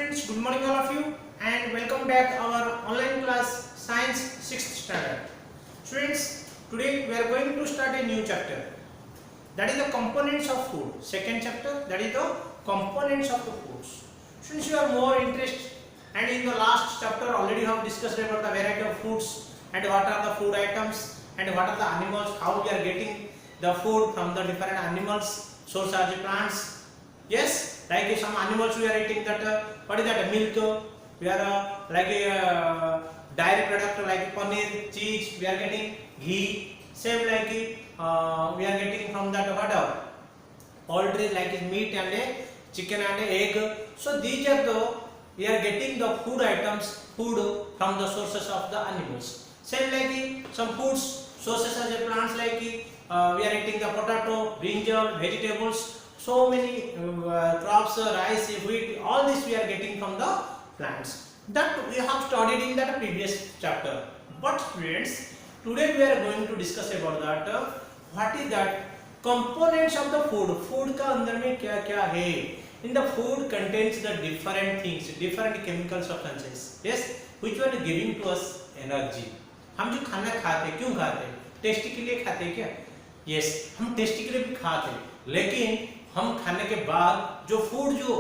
Students, good morning all of you and welcome back our online class Science 6th standard. Students, today we are going to start a new chapter, that is the components of food. Second chapter, that is the components of the foods. Since you are more interested, and in the last chapter already have discussed about the variety of foods and what are the food items and what are the animals, how we are getting the food from the different animals, source are the plants. Yes, like some animals we are eating that what is that, milk, we are like a dairy product like paneer, cheese, we are getting ghee. Same like we are getting from that what poultry like meat and chicken and egg. So these are the we are getting the food items, food from the sources of the animals. Same like some foods sources as a plants like we are eating the potato, brinjal, vegetables. So many crops, rice, wheat, all this we are getting from the plants. That we have studied in that previous chapter. But friends, today we are going to discuss about that. What is that components of the food? Food का अंदर में क्या क्या है? In the food contains the different things, different chemical substances. Yes, which one giving to us energy. हम जो खाना खाते हैं, क्यों खाते हैं? टेस्ट के लिए खाते हैं क्या? Yes, हम टेस्ट के लिए भी खाते हैं, लेकिन हम खाने के बाद जो फूड जो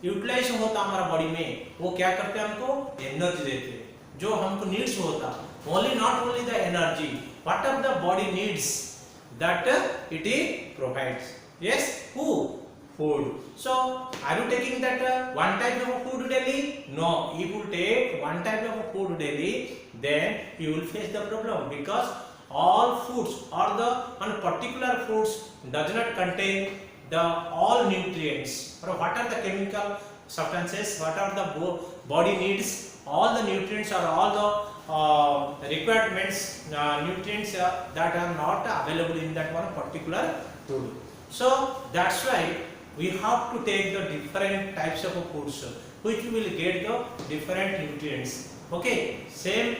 यूटिलाइज होता हमारा बॉडी में, वो क्या करते हैं, हमको एनर्जी देते हैं, जो हमको नीड्स होता. Only not only the energy, what are the body needs that it provides. Yes, who food. So are you taking that one type of food daily? No, if you take one type of food daily, then you will face the problem, because all foods or the one particular foods does not contain the all nutrients, or what are the chemical substances, what are the body needs, all the nutrients or all the requirements nutrients that are not available in that one particular food. So that's why we have to take the different types of foods which will get the different nutrients. Okay, same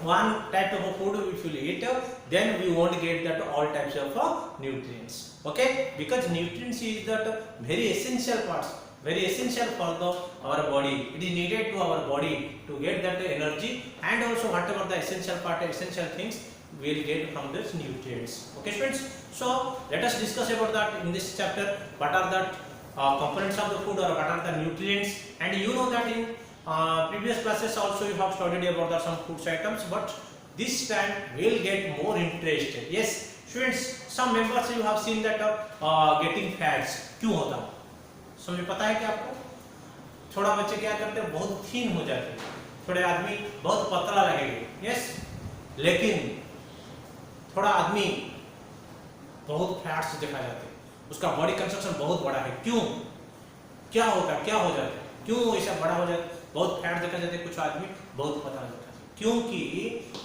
one type of food which will eat, then we won't get that all types of nutrients. Okay, because nutrients is that very essential parts, very essential for the our body. It is needed to our body to get that energy, and also whatever the essential part, essential things we will get from these nutrients. Okay friends, so let us discuss about that in this chapter. What are the components of the food, or what are the nutrients? And you know that in previous classes also you have studied about the some food items, but this time we will get more interest. Yes students, some members you have seen that getting fats. क्यों होता है समझ पता है क्या आपको? थोड़ा बच्चे क्या करते हैं, बहुत थीन हो जाते हैं, थोड़े आदमी बहुत पतला लगेगा. यस, लेकिन थोड़ा आदमी बहुत फैट्स दिखा जाते हैं, उसका बॉडी कंस्ट्रक्शन बहुत बड़ा है. क्यों, क्या होता है, क्या हो जाता है, क्यों ऐसा बड़ा हो जाता है, बहुत फैट देखा जाता है, कुछ आदमी बहुत पतला जाता है? क्योंकि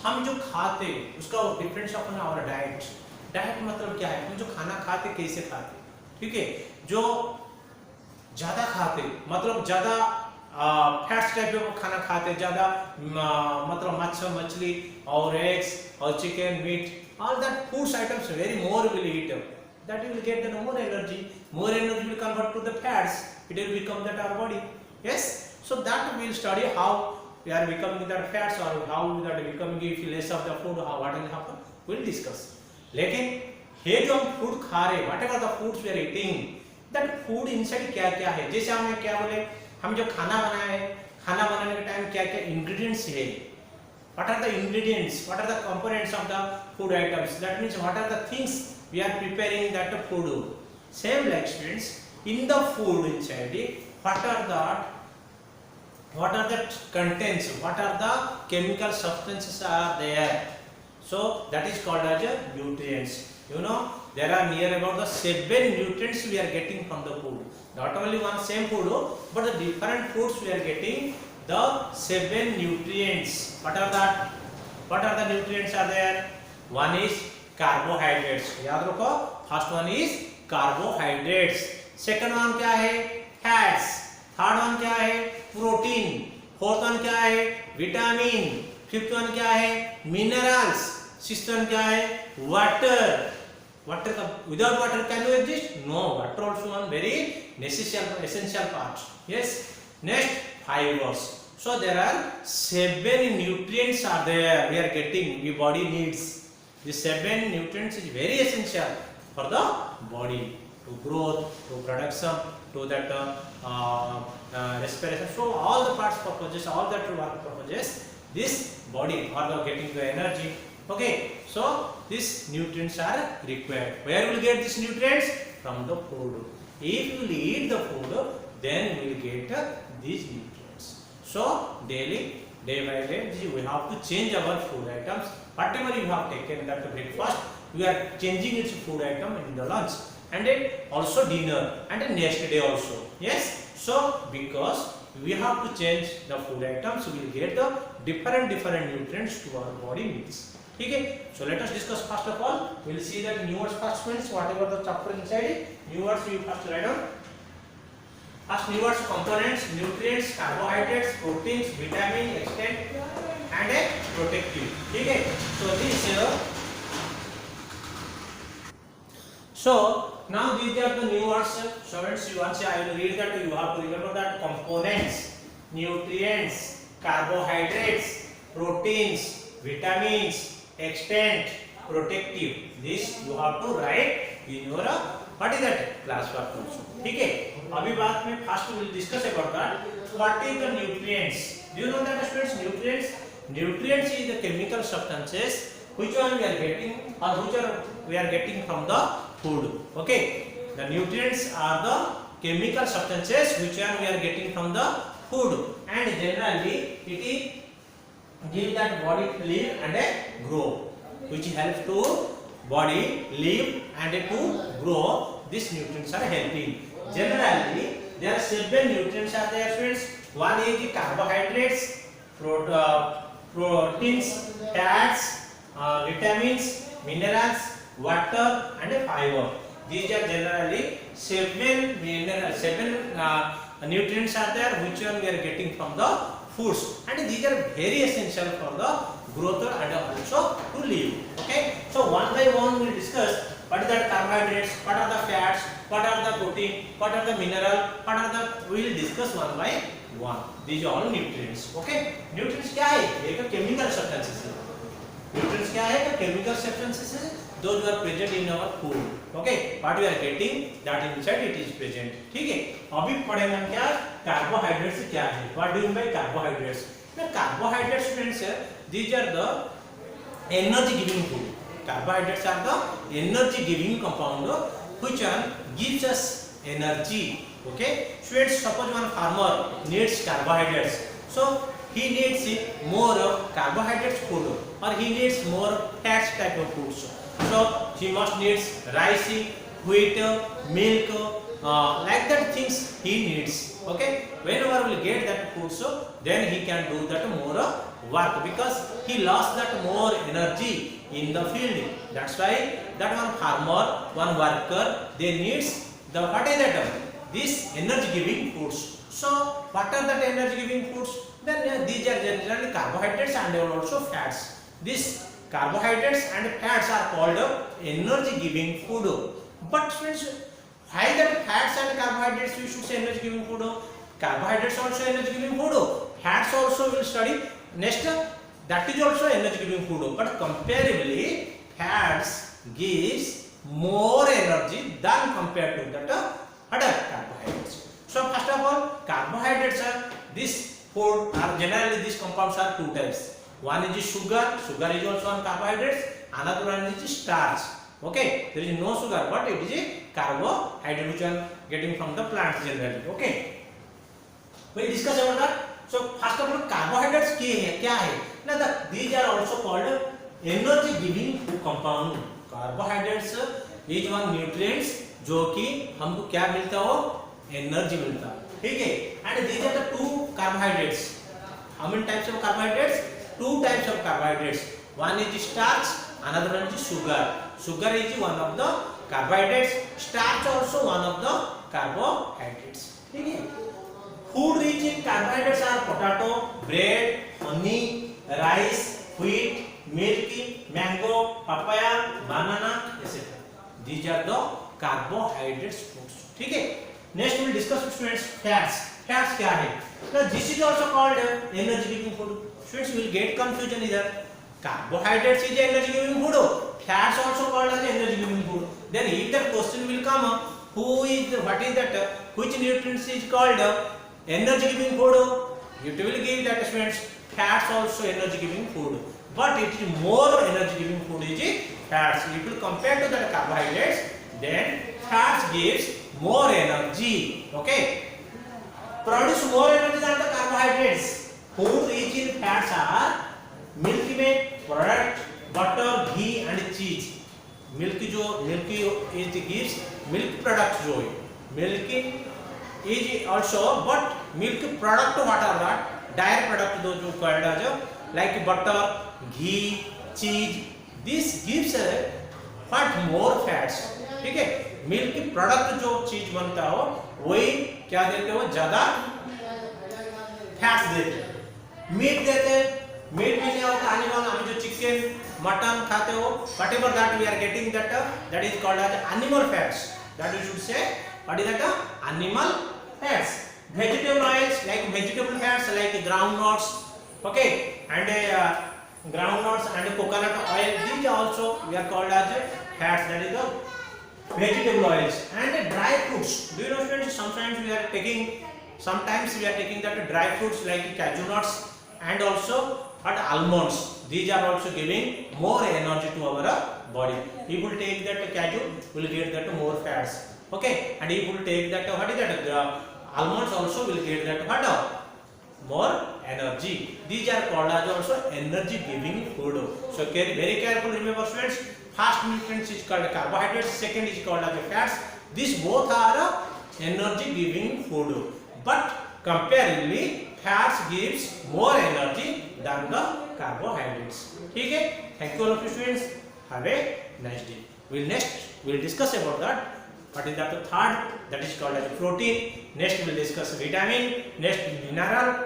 हम जो खाते उसका डिफरेंस अपना और डाइट. डाइट मतलब क्या है, हम जो खाना खाते कैसे खाते. ठीक है, जो ज्यादा खाते मतलब ज्यादा फैट्स टाइप का खाना खाते, ज्यादा मतलब मछली और एग्स और chicken, meat, all that foods items very more will eat, that you will get the more energy will convert to the fats, it will become that our body. Yes, so that we will study how we are becoming that fats, or how that becoming if less of the food, how what will happen, we will discuss. लेकिन ये जो हम food खा रहे, whatever the foods we are eating, that food inside क्या क्या है. जैसे हमने क्या बोले, हम जो खाना बनाए, खाना बनाने के टाइम क्या क्या इंग्रेडिएंट्स है, what are the ingredients, what are the components of the food items, that means what are the things we are preparing that food. Same like students, in the food inside, what are the contents, what are the chemical substances are there. So that is called as nutrients. You know, there are near about the 7 nutrients we are getting from the food. Not only one same food, but the different foods we are getting the 7 nutrients. What are that? What are the nutrients are there? One is carbohydrates. याद रखो, first one is carbohydrates. Second one क्या है? Fats. Third one क्या है? Protein. Fourth one क्या है? Vitamin. Fifth one क्या है? Minerals. Sixth one क्या है? Water. Water का without water can you exist? No. Water also one very necessary, essential part. Yes. Next, fibers. So there are 7 nutrients are there we are getting, the body needs. The 7 nutrients is very essential for the body to growth, to production, to that respiration. So all the parts purposes, all that work purposes, this body or the getting the energy. Okay, so these nutrients are required. Where will get these nutrients? From the food. If you eat the food, then we will get these nutrients. So daily, day by day, we have to change our food items. Whatever you have taken that breakfast, we are changing its food item in the lunch, and then also dinner, and then next day also. Yes. So because we have to change the food items, we will get the different nutrients to our body needs. Okay. So let us discuss first of all. We will see that new words first means whatever the chapter inside. New words you first write down. First new words: components, nutrients, carbohydrates, proteins, vitamin, extent, and a protective. Okay. So this. So now these are the new words. Students, you want to I will read that. You have to remember that components, nutrients, carbohydrates, proteins, vitamins, extent, protective. This you have to write in your what is that class work also. Okay. अभी बात में first we will discuss about that. What is the nutrients? Do you know that students? Nutrients is the chemical substances which one we are getting or which are we are getting from the food. Okay. The nutrients are the chemical substances which are we are getting from the food, and generally it is give that body to live and grow, which helps to body live and to grow. These nutrients are helping. Generally there are 7 nutrients are there, friends. One is the carbohydrates, proteins, fats, vitamins, minerals, water, and fiber. These are generally 7 nutrients are there which one we are getting from the foods, and these are very essential for the growth and also to live. Okay. So one by one we will discuss what are the carbohydrates, what are the fats, what are the protein, what are the mineral, what are the we will discuss one by one. These are all nutrients. Okay. Nutrients क्या है? एक chemical substances है. Nutrients क्या है? Chemical substances है. Those are present in our food. Okay. What we are getting that inside it is present. ठीक है. अभी पढ़ेंगे हम क्या? Carbohydrates क्या है? What do you mean by carbohydrates? The carbohydrates friends, these are the energy giving food. Carbohydrates are the energy giving compound which one gives us energy. Okay. Friends, suppose one farmer needs carbohydrates, so he needs more carbohydrates food or he needs more fats type of foods. So he must needs rice, wheat, milk, like that things he needs. Okay. Whenever we get that food, so then he can do that more work because he lost that more energy in the field. That's why that one farmer, one worker, they needs the what is that? This energy giving foods. So what are that energy giving foods? Then these are generally carbohydrates and also fats. These carbohydrates and fats are called energy giving food. But friends, why that fats and carbohydrates we should say energy giving food? Carbohydrates also energy giving food. Fats also will study next. That is also energy giving food. But comparably, fats gives more energy than compared to that other carbohydrates. So first of all, carbohydrates are this food are generally these compounds are 2 types. One is sugar. Sugar is also one carbohydrates. Another one is starch. Okay, there is no sugar, but it is a carbohydrate which are getting from the plants generally. Okay, we discuss about that. So first of all, carbohydrates क्या है? Now these are also called energy giving compound. Carbohydrates is one nutrients जो कि हमको क्या मिलता हो? Energy मिलता. ठीक है? And these are the 2 carbohydrates. How many types of carbohydrates? 2 types of carbohydrates. One is starch, another one is sugar. Sugar is one of the carbohydrates. Starch also one of the carbohydrates. ठीक है? Food rich in carbohydrates are potato, bread, honey, rice, wheat, milk, mango, papaya, banana, etc. These are the carbohydrates foods. ठीक है? Next we will discuss students fats. fats क्या है? Now this is also called energy giving food. Students will get confusion here. Carbohydrates is energy giving food. Fats also called as energy giving food. Then if the question will come, what is that? Which nutrients is called energy giving food? It will give that students. Fats also energy giving food. But it is more energy giving food is fats. If you compare to the carbohydrates, then fats gives more energy. Okay. Produce more energy than the carbohydrates. Food rich in fats are milk में product, butter, ghee and cheese. Milk is gives milk product जो है. Milk is also, but milk product what are that? Dairy product जो called as like butter, ghee, cheese. This gives what more fats. ठीक है. Milk की product जो चीज बनता हो वही क्या देते हो ज्यादा फैट्स देते हैं. मीट देते हैं. मीट में क्या होता है एनिमल हम जो चिकन मटन खाते हो whatever that we are getting that is called as animal fats. That you should say what is that? Animal fats. Vegetable oils like vegetable fats like groundnuts, okay, and groundnuts and coconut oil, these also we are called as fats. That is the vegetable oils. And dry fruits, do you know students, sometimes we are taking that dry fruits like cashew nuts and also almonds. These are also giving more energy to our body. If we take that cashew, we will get that more fats, okay, and if we take that what is that almonds also will get that what more energy. These are called as also energy giving food. So very careful, remember students. First nutrients is called carbohydrates, second is called as fats. These both are energy giving food, but comparatively fats gives more energy than the carbohydrates. ठीक है. Thank you all of you students. Have a nice day. We'll discuss about that. What is that? The third, that is called as protein. Next we'll discuss vitamin. Next mineral,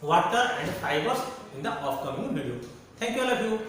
water and fibers in the upcoming video. Thank you all of you.